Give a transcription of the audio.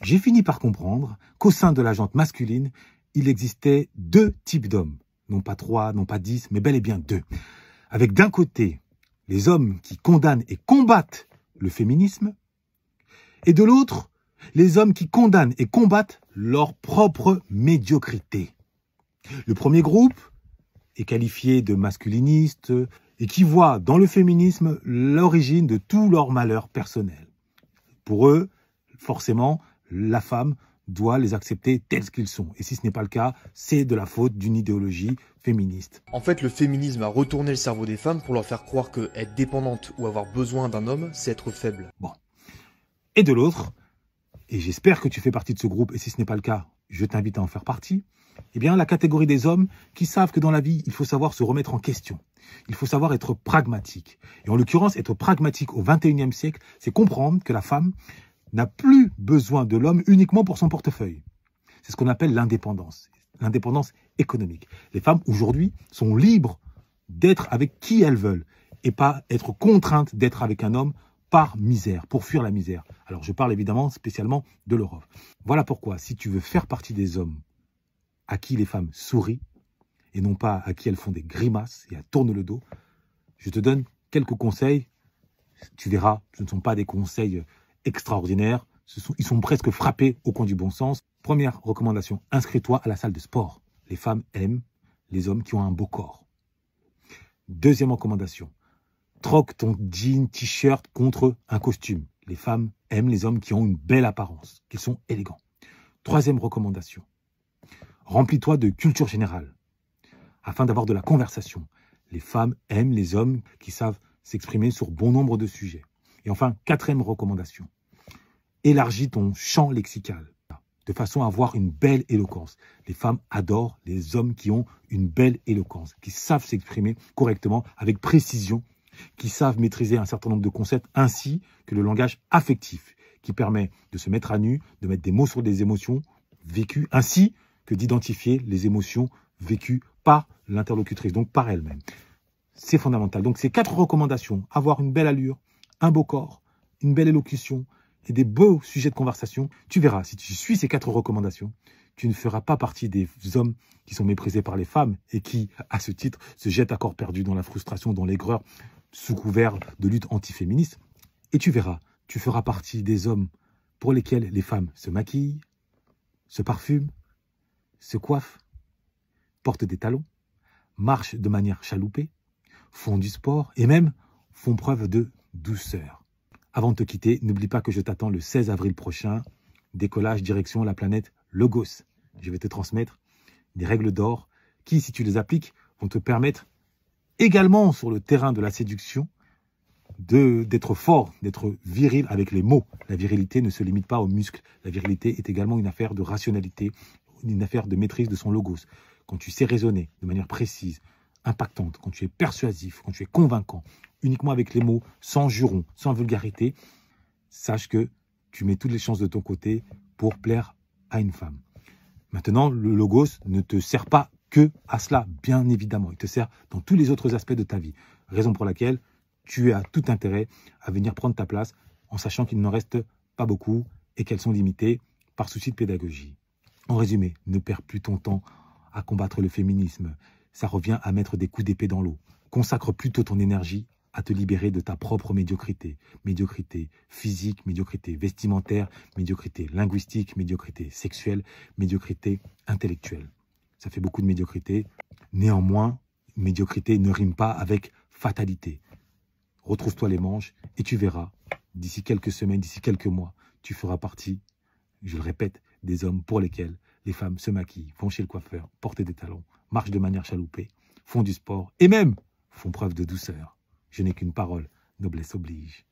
j'ai fini par comprendre qu'au sein de la gente masculine, il existait deux types d'hommes. Non pas 3, non pas 10, mais bel et bien 2. Avec d'un côté, les hommes qui condamnent et combattent le féminisme, et de l'autre, les hommes qui condamnent et combattent leur propre médiocrité. Le premier groupe est qualifié de masculiniste et qui voit dans le féminisme l'origine de tous leurs malheurs personnels. Pour eux, forcément, la femme doit les accepter tels qu'ils sont. Et si ce n'est pas le cas, c'est de la faute d'une idéologie féministe. En fait, le féminisme a retourné le cerveau des femmes pour leur faire croire que être dépendante ou avoir besoin d'un homme, c'est être faible. Bon. Et de l'autre, et j'espère que tu fais partie de ce groupe, et si ce n'est pas le cas, je t'invite à en faire partie, eh bien, la catégorie des hommes qui savent que dans la vie, il faut savoir se remettre en question. Il faut savoir être pragmatique. Et en l'occurrence, être pragmatique au XXIe siècle, c'est comprendre que la femme n'a plus besoin de l'homme uniquement pour son portefeuille. C'est ce qu'on appelle l'indépendance économique. Les femmes, aujourd'hui, sont libres d'être avec qui elles veulent et pas être contraintes d'être avec un homme par misère, pour fuir la misère. Alors, je parle évidemment spécialement de l'Europe. Voilà pourquoi, si tu veux faire partie des hommes à qui les femmes sourient et non pas à qui elles font des grimaces et elles tournent le dos, je te donne quelques conseils. Tu verras, ce ne sont pas des conseils extraordinaires. Ils sont presque frappés au coin du bon sens. Première recommandation, inscris-toi à la salle de sport. Les femmes aiment les hommes qui ont un beau corps. Deuxième recommandation, troque ton jean, t-shirt contre un costume. Les femmes aiment les hommes qui ont une belle apparence, qui sont élégants. Troisième recommandation, remplis-toi de culture générale afin d'avoir de la conversation. Les femmes aiment les hommes qui savent s'exprimer sur bon nombre de sujets. Et enfin, quatrième recommandation, élargis ton champ lexical de façon à avoir une belle éloquence. Les femmes adorent les hommes qui ont une belle éloquence, qui savent s'exprimer correctement, avec précision, qui savent maîtriser un certain nombre de concepts, ainsi que le langage affectif, qui permet de se mettre à nu, de mettre des mots sur des émotions vécues, ainsi que d'identifier les émotions vécues par l'interlocutrice, donc par elle-même. C'est fondamental. Donc, ces 4 recommandations, avoir une belle allure, un beau corps, une belle élocution et des beaux sujets de conversation, tu verras, si tu suis ces 4 recommandations, tu ne feras pas partie des hommes qui sont méprisés par les femmes et qui, à ce titre, se jettent à corps perdu dans la frustration, dans l'aigreur, sous couvert de lutte antiféministe. Et tu verras, tu feras partie des hommes pour lesquels les femmes se maquillent, se parfument, se coiffent, portent des talons, marchent de manière chaloupée, font du sport et même font preuve de douceur. Avant de te quitter, n'oublie pas que je t'attends le 16 avril prochain, décollage direction la planète Logos. Je vais te transmettre des règles d'or qui, si tu les appliques, vont te permettre également sur le terrain de la séduction d'être fort, d'être viril avec les mots. La virilité ne se limite pas aux muscles. La virilité est également une affaire de rationalité, une affaire de maîtrise de son logos. Quand tu sais raisonner de manière précise, impactante, quand tu es persuasif, quand tu es convaincant, uniquement avec les mots, sans juron, sans vulgarité, sache que tu mets toutes les chances de ton côté pour plaire à une femme. Maintenant, le logos ne te sert pas que à cela, bien évidemment. Il te sert dans tous les autres aspects de ta vie. Raison pour laquelle tu as tout intérêt à venir prendre ta place en sachant qu'il n'en reste pas beaucoup et qu'elles sont limitées par souci de pédagogie. En résumé, ne perds plus ton temps à combattre le féminisme. Ça revient à mettre des coups d'épée dans l'eau. Consacre plutôt ton énergie à te libérer de ta propre médiocrité. Médiocrité physique, médiocrité vestimentaire, médiocrité linguistique, médiocrité sexuelle, médiocrité intellectuelle. Ça fait beaucoup de médiocrité. Néanmoins, médiocrité ne rime pas avec fatalité. Retrouve-toi les manches et tu verras, d'ici quelques semaines, d'ici quelques mois, tu feras partie, je le répète, des hommes pour lesquels les femmes se maquillent, vont chez le coiffeur, portent des talons, marchent de manière chaloupée, font du sport et même font preuve de douceur. Je n'ai qu'une parole, noblesse oblige.